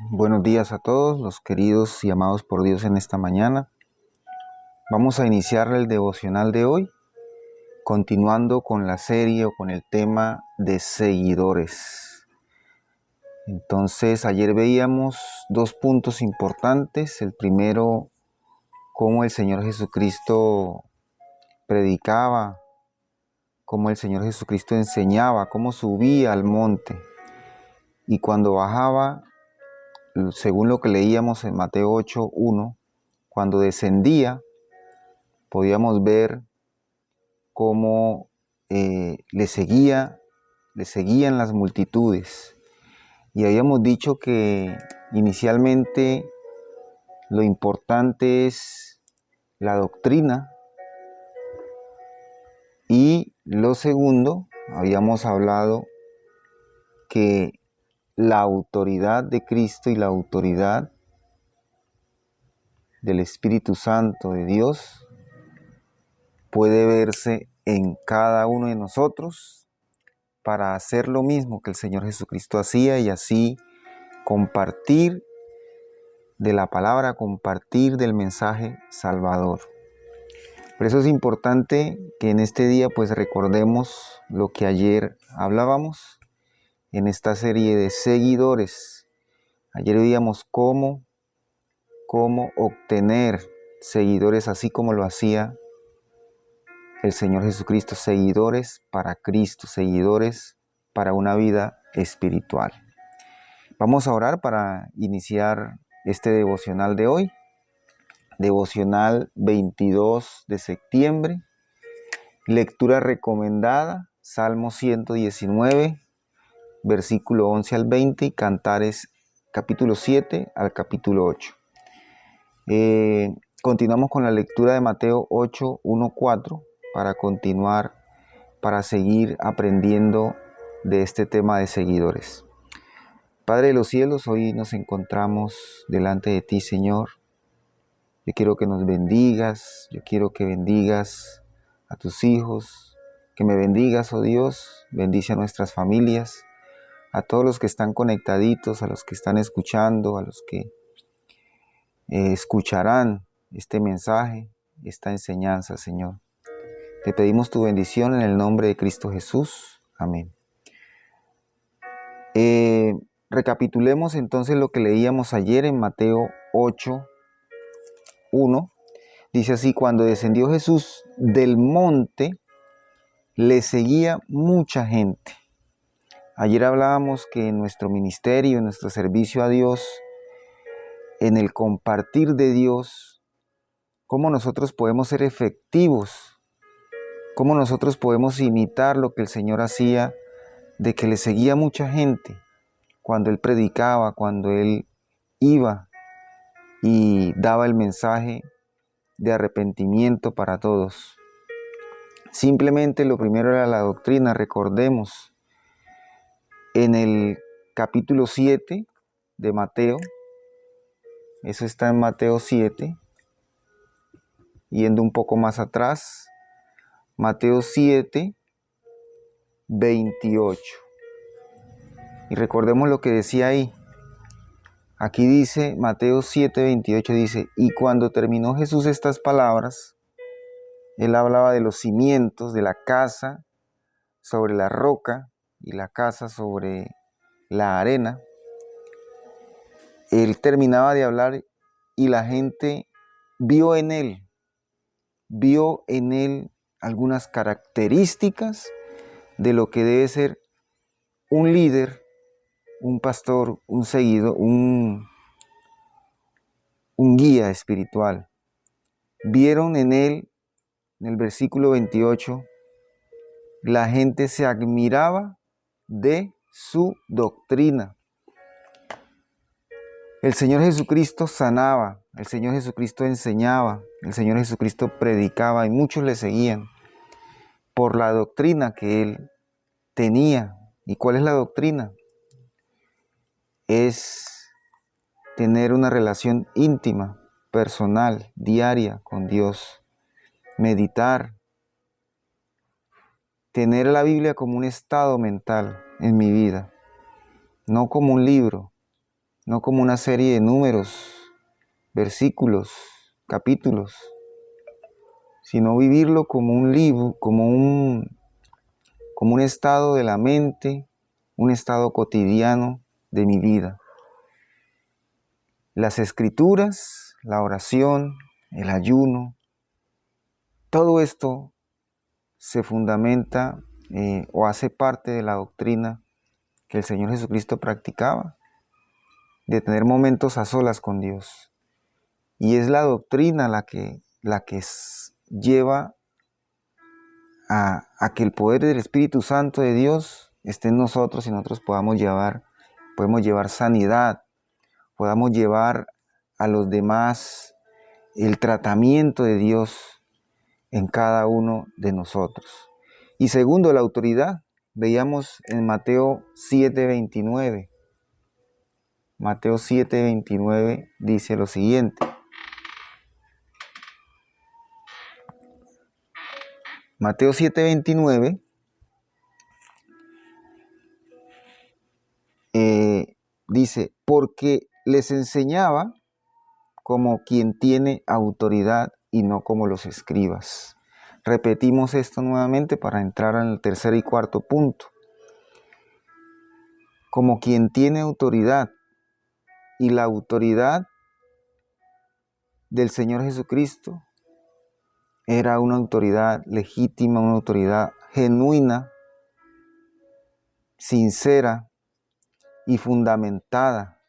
Buenos días a todos los queridos y amados por Dios en esta mañana. Vamos a iniciar el devocional de hoy, continuando con la serie o con el tema de seguidores. Entonces, ayer veíamos dos puntos importantes. El primero, cómo el Señor Jesucristo predicaba, cómo el Señor Jesucristo enseñaba, cómo subía al monte. Y cuando bajaba, según lo que leíamos en Mateo 8:1, cuando descendía, podíamos ver cómo le seguían las multitudes. Y habíamos dicho que inicialmente lo importante es la doctrina, y lo segundo, habíamos hablado que la autoridad de Cristo y la autoridad del Espíritu Santo de Dios puede verse en cada uno de nosotros para hacer lo mismo que el Señor Jesucristo hacía y así compartir de la palabra, compartir del mensaje salvador. Por eso es importante que en este día pues recordemos lo que ayer hablábamos en esta serie de seguidores. Ayer veíamos cómo obtener seguidores así como lo hacía el Señor Jesucristo, seguidores para Cristo, seguidores para una vida espiritual. Vamos a orar para iniciar este devocional de hoy, devocional 22 de septiembre, lectura recomendada, Salmo 119, versículo 11 al 20 y Cantares capítulo 7 al capítulo 8. Continuamos con la lectura de Mateo 8, 1, 4 para continuar, para seguir aprendiendo de este tema de seguidores. Padre de los cielos, hoy nos encontramos delante de ti, Señor. Yo quiero que nos bendigas, yo quiero que bendigas a tus hijos, que me bendigas, oh Dios, bendice a nuestras familias, a todos los que están conectaditos, a los que están escuchando, a los que escucharán este mensaje, esta enseñanza, Señor. Te pedimos tu bendición en el nombre de Cristo Jesús. Amén. Recapitulemos entonces lo que leíamos ayer en Mateo 8:1. Dice así: cuando descendió Jesús del monte, le seguía mucha gente. Ayer hablábamos que en nuestro ministerio, en nuestro servicio a Dios, en el compartir de Dios, cómo nosotros podemos ser efectivos, cómo nosotros podemos imitar lo que el Señor hacía, de que le seguía mucha gente cuando Él predicaba, cuando Él iba y daba el mensaje de arrepentimiento para todos. Simplemente lo primero era la doctrina. Recordemos en el capítulo 7 de Mateo, eso está en Mateo 7, yendo un poco más atrás, Mateo 7, 28. Y recordemos lo que decía ahí. Aquí dice, Mateo 7, 28 dice: y cuando terminó Jesús estas palabras, Él hablaba de los cimientos de la casa sobre la roca y la casa sobre la arena. Él terminaba de hablar y la gente vio en él algunas características de lo que debe ser un líder, un pastor, un seguidor, un guía espiritual. Vieron en él, en el versículo 28, la gente se admiraba de su doctrina. El Señor Jesucristo sanaba, el Señor Jesucristo enseñaba, el Señor Jesucristo predicaba y muchos le seguían por la doctrina que Él tenía. ¿Y cuál es la doctrina? Es tener una relación íntima, personal, diaria con Dios, meditar, tener la Biblia como un estado mental en mi vida, no como un libro. no como una serie de números, versículos, capítulos, sino vivirlo como un libro, como un estado de la mente, un estado cotidiano de mi vida. Las escrituras, la oración, el ayuno, todo esto se fundamenta o hace parte de la doctrina que el Señor Jesucristo practicaba, de tener momentos a solas con Dios. Y es la doctrina la que lleva a que el poder del Espíritu Santo de Dios esté en nosotros y nosotros podemos llevar sanidad, podamos llevar a los demás el tratamiento de Dios en cada uno de nosotros. Y segundo, la autoridad. Veíamos en Mateo 7:29. Mateo 7:29 dice lo siguiente. Mateo 7:29 dice, porque les enseñaba como quien tiene autoridad y no como los escribas. Repetimos esto nuevamente para entrar en el tercer y cuarto punto. Como quien tiene autoridad, y la autoridad del Señor Jesucristo era una autoridad legítima, una autoridad genuina, sincera y fundamentada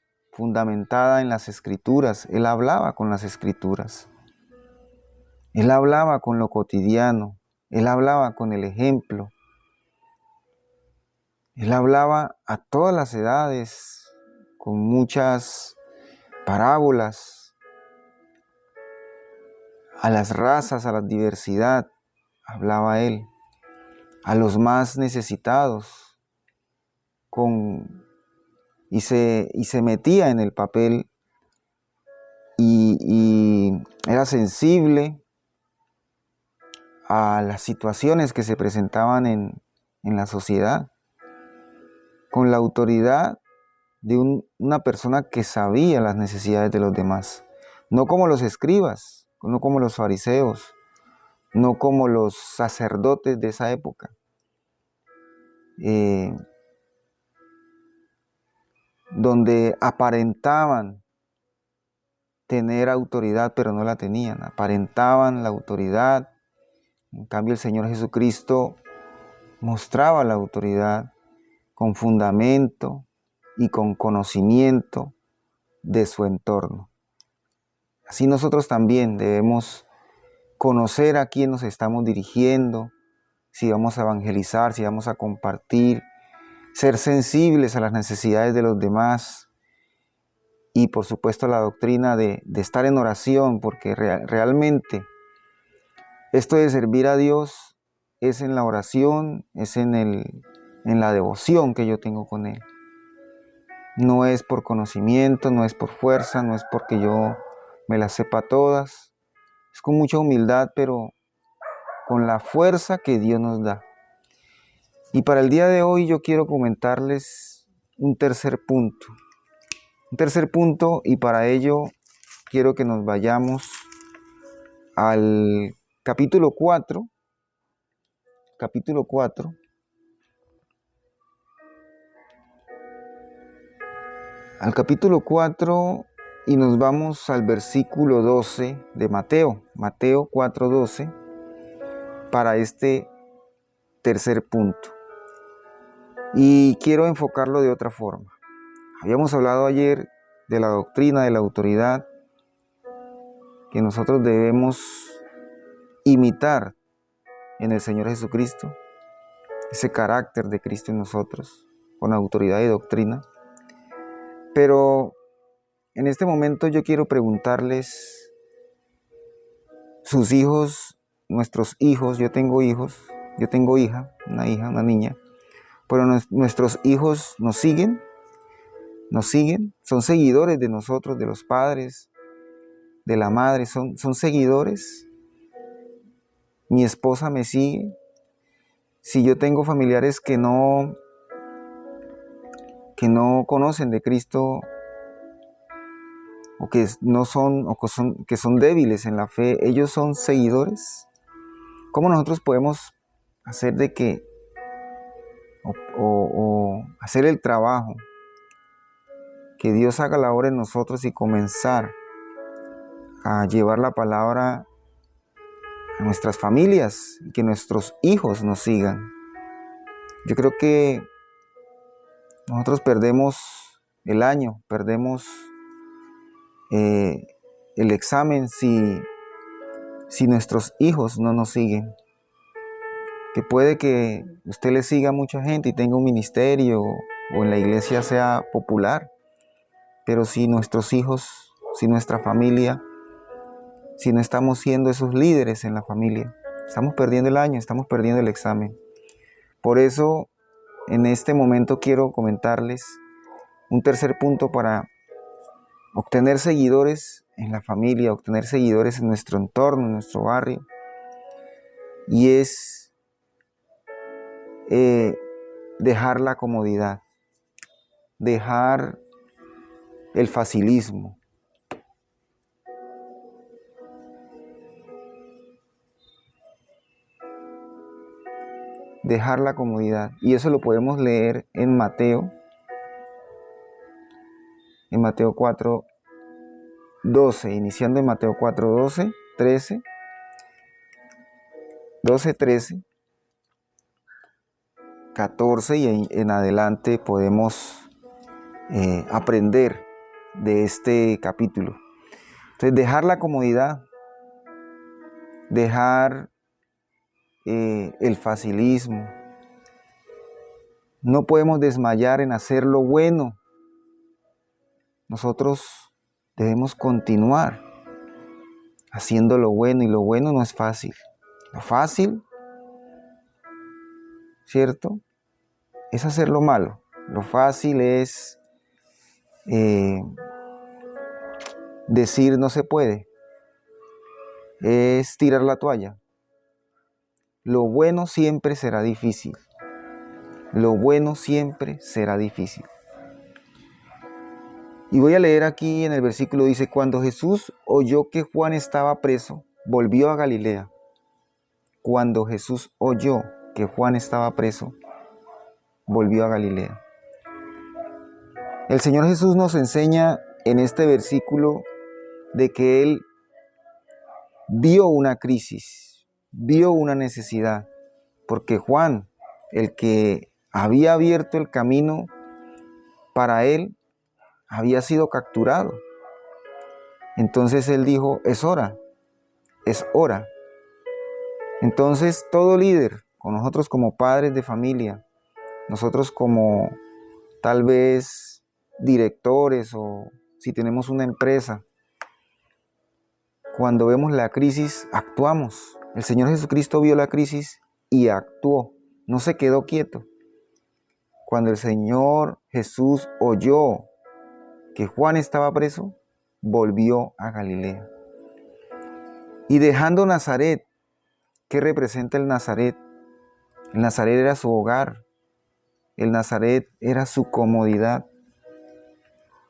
en las Escrituras. Él hablaba con las Escrituras. Él hablaba con lo cotidiano. Él hablaba con el ejemplo. Él hablaba a todas las edades, con muchas parábolas, a las razas, a la diversidad, hablaba él, a los más necesitados, y se metía en el papel y era sensible a las situaciones que se presentaban en la sociedad, con la autoridad de una persona que sabía las necesidades de los demás, no como los escribas, no como los fariseos, no como los sacerdotes de esa época, donde aparentaban tener autoridad, pero no la tenían, aparentaban la autoridad. En cambio, el Señor Jesucristo mostraba la autoridad con fundamento y con conocimiento de su entorno. Así nosotros también debemos conocer a quién nos estamos dirigiendo, si vamos a evangelizar, si vamos a compartir, ser sensibles a las necesidades de los demás y por supuesto la doctrina de estar en oración, porque realmente esto de servir a Dios es en la oración, es en la devoción que yo tengo con Él. No es por conocimiento, no es por fuerza, no es porque yo me las sepa todas. Es con mucha humildad, pero con la fuerza que Dios nos da. Y para el día de hoy yo quiero comentarles un tercer punto. Y para ello quiero que nos vayamos al capítulo 4. Al capítulo 4 y nos vamos al versículo 12 de Mateo 4:12, para este tercer punto. Y quiero enfocarlo de otra forma. Habíamos hablado ayer de la doctrina de la autoridad, que nosotros debemos imitar en el Señor Jesucristo, ese carácter de Cristo en nosotros, con autoridad y doctrina. Pero en este momento yo quiero preguntarles, sus hijos, nuestros hijos, yo tengo hija, una niña, pero nuestros hijos nos siguen, son seguidores de nosotros, de los padres, de la madre, son seguidores. Mi esposa me sigue. Si yo tengo familiares que no conocen de Cristo, o que no son, que son débiles en la fe, ellos son seguidores. ¿Cómo nosotros podemos hacer de que, o hacer el trabajo, que Dios haga la obra en nosotros y comenzar a llevar la palabra a nuestras familias y que nuestros hijos nos sigan? Yo creo que nosotros perdemos el año, perdemos el examen si nuestros hijos no nos siguen. Que puede que usted le siga a mucha gente y tenga un ministerio o en la iglesia sea popular, pero si nuestros hijos, si nuestra familia, si no estamos siendo esos líderes en la familia, estamos perdiendo el año, estamos perdiendo el examen. Por eso, en este momento quiero comentarles un tercer punto para obtener seguidores en la familia, obtener seguidores en nuestro entorno, en nuestro barrio, y es dejar la comodidad, dejar el facilismo. Dejar la comodidad. Y eso lo podemos leer en Mateo 4:12, iniciando en Mateo 4:12, 13, 12, 13, 14 y en adelante podemos aprender de este capítulo. Entonces, dejar la comodidad, dejar el facilismo. No podemos desmayar en hacer lo bueno. Nosotros debemos continuar haciendo lo bueno, y lo bueno no es fácil. Lo fácil, ¿cierto?, es hacer lo malo. Lo fácil es decir no se puede, es tirar la toalla. Lo bueno siempre será difícil. Lo bueno siempre será difícil. Y voy a leer aquí en el versículo, dice: cuando Jesús oyó que Juan estaba preso, volvió a Galilea. Cuando Jesús oyó que Juan estaba preso, volvió a Galilea. El Señor Jesús nos enseña en este versículo de que Él vio una crisis, vio una necesidad, porque Juan, el que había abierto el camino para Él, había sido capturado. Entonces Él dijo: es hora, es hora. Entonces todo líder, con nosotros como padres de familia, nosotros como tal vez directores, o si tenemos una empresa, cuando vemos la crisis, actuamos. El Señor Jesucristo vio la crisis y actuó, no se quedó quieto. Cuando el Señor Jesús oyó que Juan estaba preso, volvió a Galilea. Y dejando Nazaret, ¿qué representa el Nazaret? El Nazaret era su hogar, el Nazaret era su comodidad.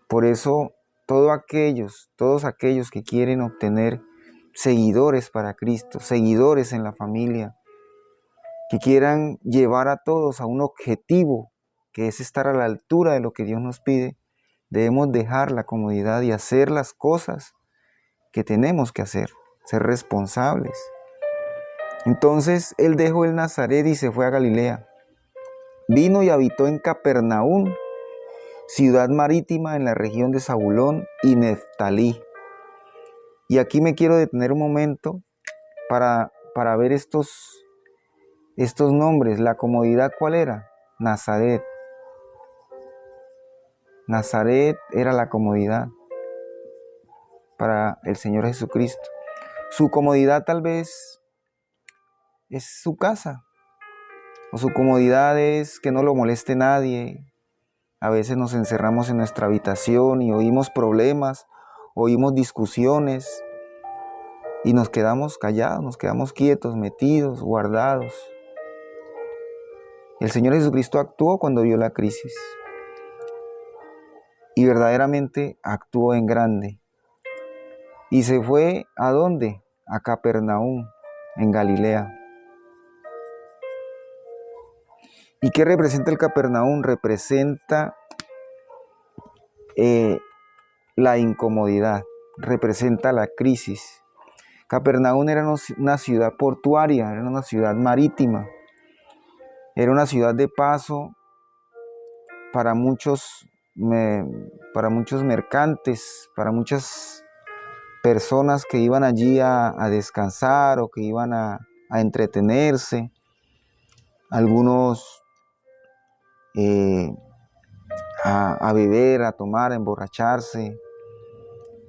Por eso todos aquellos que quieren obtener seguidores para Cristo, seguidores en la familia, que quieran llevar a todos a un objetivo, que es estar a la altura de lo que Dios nos pide, debemos dejar la comodidad y hacer las cosas que tenemos que hacer, ser responsables. Entonces Él dejó el Nazaret y se fue a Galilea. Vino y habitó en Capernaum, ciudad marítima en la región de Zabulón y Neftalí. Y aquí me quiero detener un momento para ver estos nombres. La comodidad, ¿cuál era? Nazaret. Nazaret era la comodidad para el Señor Jesucristo. Su comodidad tal vez es su casa, o su comodidad es que no lo moleste nadie. A veces nos encerramos en nuestra habitación y oímos problemas, oímos discusiones y nos quedamos callados, nos quedamos quietos, metidos, guardados. El Señor Jesucristo actuó cuando vio la crisis y verdaderamente actuó en grande. Y se fue, ¿a dónde? A Capernaum, en Galilea. ¿Y qué representa el Capernaum? Representa la incomodidad, representa la crisis. Capernaum era una ciudad portuaria, era una ciudad marítima, era una ciudad de paso para muchos mercantes, para muchas personas que iban allí a descansar o que iban a entretenerse, algunos a beber, a tomar, a emborracharse.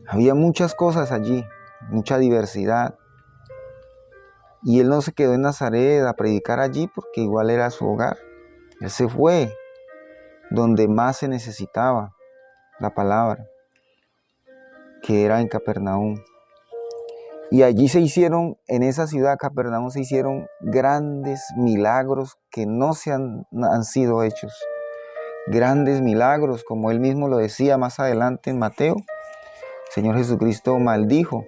Había muchas cosas allí, mucha diversidad. Y él no se quedó en Nazaret a predicar allí porque igual era su hogar. Él se fue donde más se necesitaba la palabra, que era en Capernaum. Y allí se hicieron, en esa ciudad, Capernaum, se hicieron grandes milagros que no han sido hechos. Grandes milagros, como él mismo lo decía más adelante en Mateo. El Señor Jesucristo maldijo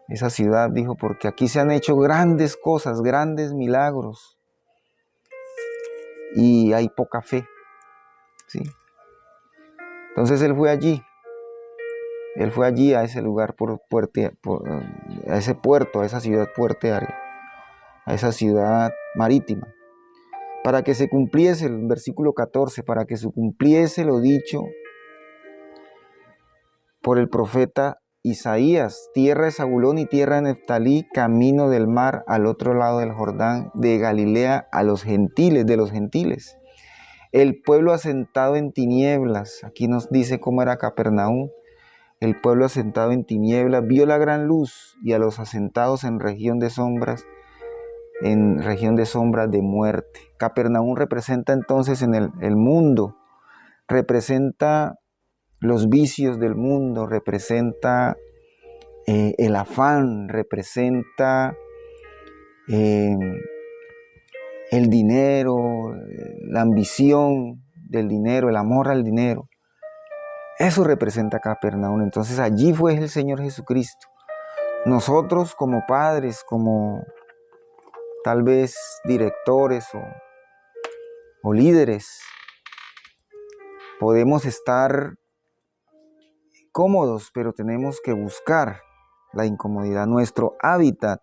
esa ciudad, dijo, porque aquí se han hecho grandes cosas, grandes milagros, y hay poca fe, ¿sí? Entonces él fue allí a ese lugar, a ese puerto, a esa ciudad puertoaria, a esa ciudad marítima, para que se cumpliese el versículo 14, para que se cumpliese lo dicho por el profeta Isaías: tierra de Zabulón y tierra de Neftalí, camino del mar al otro lado del Jordán, de Galilea a los gentiles, de los gentiles. El pueblo asentado en tinieblas, aquí nos dice cómo era Capernaum. El pueblo asentado en tinieblas vio la gran luz, y a los asentados en región de sombras de muerte. Capernaum representa entonces en el mundo, representa los vicios del mundo, representa el afán, representa el dinero, la ambición del dinero, el amor al dinero. Eso representa Capernaum. Entonces allí fue el Señor Jesucristo. Nosotros como padres, como tal vez directores o líderes, podemos estar cómodos, pero tenemos que buscar la incomodidad, nuestro hábitat,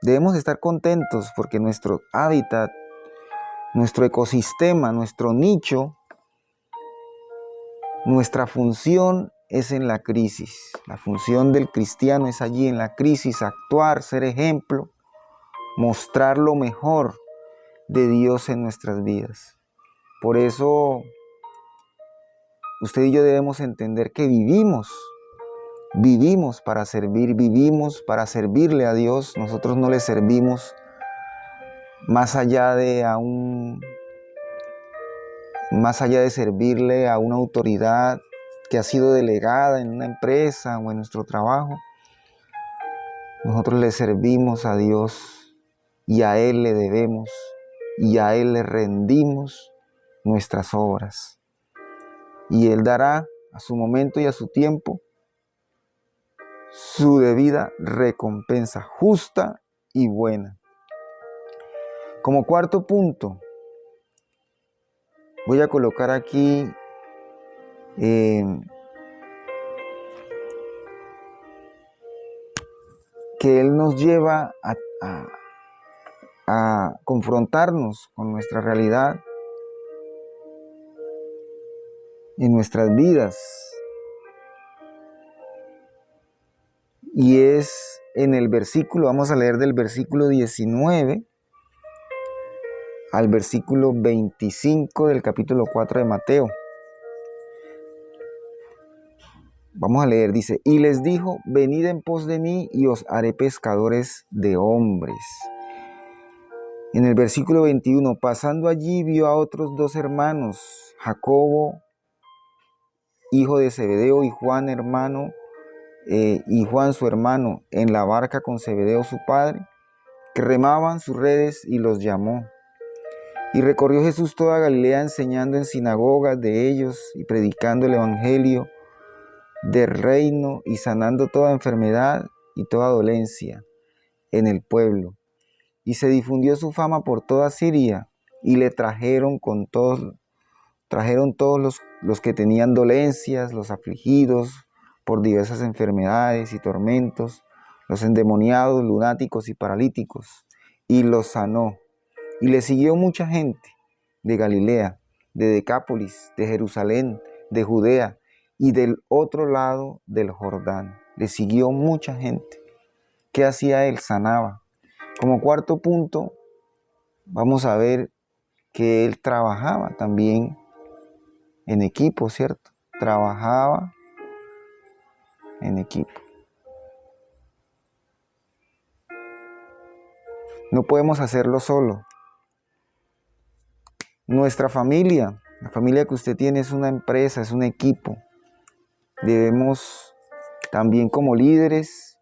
debemos estar contentos porque nuestro hábitat, nuestro ecosistema, nuestro nicho, nuestra función es en la crisis. La función del cristiano es allí en la crisis, actuar, ser ejemplo, mostrar lo mejor de Dios en nuestras vidas. Por eso usted y yo debemos entender que vivimos para servir, vivimos para servirle a Dios. Nosotros no le servimos más allá de servirle a una autoridad que ha sido delegada en una empresa o en nuestro trabajo. Nosotros le servimos a Dios y a Él le debemos y a Él le rendimos nuestras obras. Y Él dará a su momento y a su tiempo su debida recompensa, justa y buena. Como cuarto punto, voy a colocar aquí que Él nos lleva a confrontarnos con nuestra realidad en nuestras vidas. Y es en el versículo, vamos a leer del versículo 19 al versículo 25 del capítulo 4 de Mateo. Vamos a leer, dice: y les dijo, venid en pos de mí y os haré pescadores de hombres. En el versículo 21, pasando allí vio a otros dos hermanos, Jacobo, hijo de Zebedeo, y Juan su hermano, en la barca con Zebedeo su padre, que remaban sus redes, y los llamó. Y recorrió Jesús toda Galilea enseñando en sinagogas de ellos y predicando el evangelio del reino y sanando toda enfermedad y toda dolencia en el pueblo. Y se difundió su fama por toda Siria y le trajeron todos los que tenían dolencias, los afligidos por diversas enfermedades y tormentos, los endemoniados, lunáticos y paralíticos, y los sanó. Y le siguió mucha gente de Galilea, de Decápolis, de Jerusalén, de Judea y del otro lado del Jordán. Le siguió mucha gente. ¿Qué hacía él? Sanaba. Como cuarto punto, vamos a ver que él trabajaba también en equipo, ¿cierto? Trabajaba en equipo. No podemos hacerlo solo. Nuestra familia, la familia que usted tiene es una empresa, es un equipo. Debemos también como líderes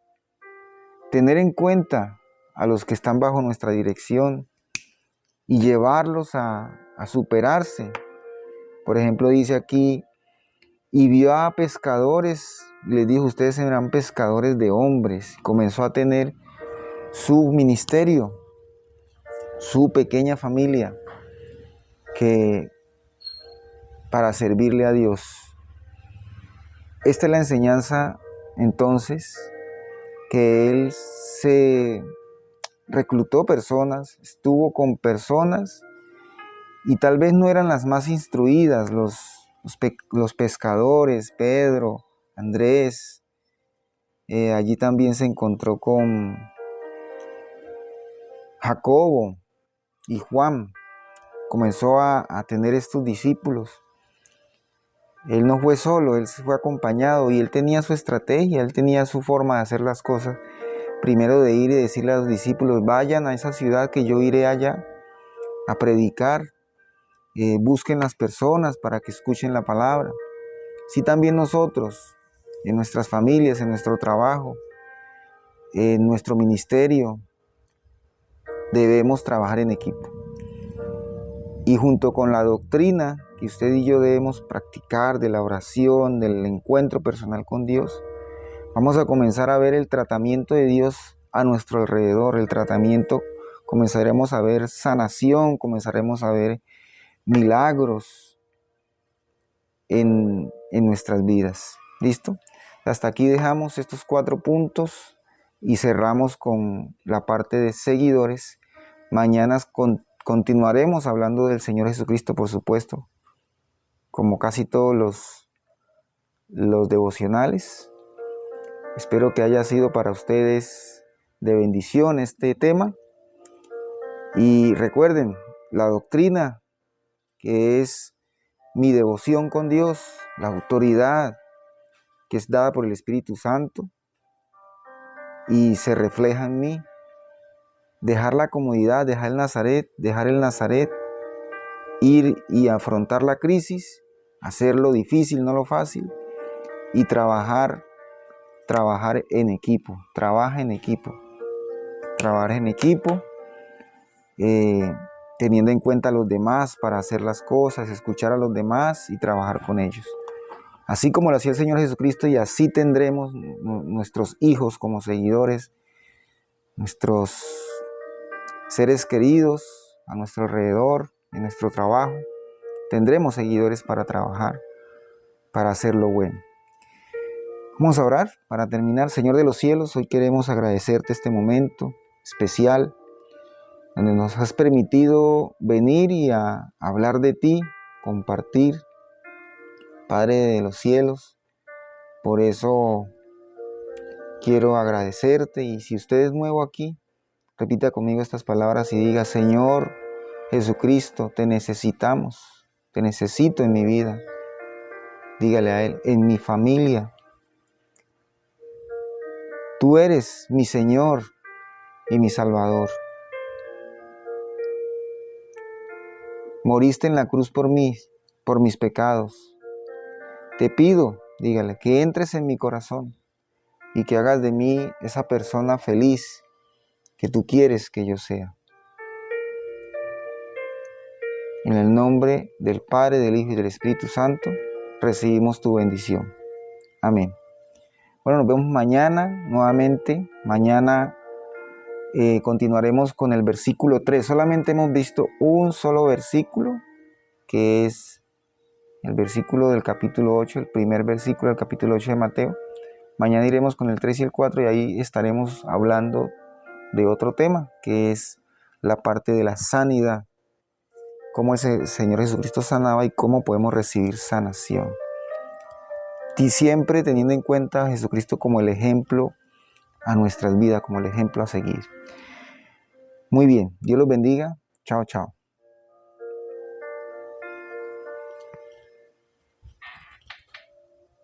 tener en cuenta a los que están bajo nuestra dirección y llevarlos a superarse. Por ejemplo, dice aquí, y vio a pescadores, les dijo, ustedes serán pescadores de hombres. Comenzó a tener su ministerio, su pequeña familia, para servirle a Dios. Esta es la enseñanza, entonces, que él se reclutó personas, estuvo con personas, y tal vez no eran las más instruidas, los pescadores, Pedro, Andrés. Allí también se encontró con Jacobo y Juan. Comenzó a tener estos discípulos. Él no fue solo, él fue acompañado y él tenía su estrategia, él tenía su forma de hacer las cosas. Primero de ir y decirle a los discípulos, vayan a esa ciudad que yo iré allá a predicar. Busquen las personas para que escuchen la palabra. Sí, también nosotros, en nuestras familias, en nuestro trabajo, en nuestro ministerio, debemos trabajar en equipo. Y junto con la doctrina que usted y yo debemos practicar de la oración, del encuentro personal con Dios, vamos a comenzar a ver el tratamiento de Dios a nuestro alrededor. El tratamiento, comenzaremos a ver sanación, comenzaremos a ver milagros en nuestras vidas. ¿Listo? Hasta aquí dejamos estos 4 puntos y cerramos con la parte de seguidores. Mañana continuaremos hablando del Señor Jesucristo, por supuesto, como casi todos los devocionales. Espero que haya sido para ustedes de bendición este tema. Y recuerden, la doctrina que es mi devoción con Dios, la autoridad que es dada por el Espíritu Santo y se refleja en mí. Dejar la comodidad, dejar el Nazaret, ir y afrontar la crisis, hacer lo difícil, no lo fácil, y trabajar en equipo. Trabaja en equipo. Trabajar en equipo, teniendo en cuenta a los demás para hacer las cosas, escuchar a los demás y trabajar con ellos. Así como lo hacía el Señor Jesucristo, y así tendremos nuestros hijos como seguidores, nuestros seres queridos a nuestro alrededor, en nuestro trabajo. Tendremos seguidores para trabajar, para hacer lo bueno. Vamos a orar para terminar. Señor de los cielos, hoy queremos agradecerte este momento especial donde nos has permitido venir y a hablar de ti, compartir, Padre de los cielos. Por eso quiero agradecerte, y si usted es nuevo aquí, repita conmigo estas palabras y diga: Señor Jesucristo, te necesitamos, te necesito en mi vida. Dígale a Él: en mi familia. Tú eres mi Señor y mi Salvador. Moriste en la cruz por mí, por mis pecados. Te pido, dígale, que entres en mi corazón y que hagas de mí esa persona feliz que tú quieres que yo sea. En el nombre del Padre, del Hijo y del Espíritu Santo, recibimos tu bendición. Amén. Bueno, nos vemos mañana nuevamente. Mañana continuaremos con el versículo 3. Solamente hemos visto un solo versículo, que es el versículo del capítulo 8, el primer versículo del capítulo 8 de Mateo. Mañana iremos con el 3 y el 4 y ahí estaremos hablando de otro tema, que es la parte de la sanidad. Cómo el Señor Jesucristo sanaba y cómo podemos recibir sanación. Y siempre teniendo en cuenta a Jesucristo como el ejemplo a nuestras vidas, como el ejemplo a seguir. Muy bien, Dios los bendiga. Chao, chao.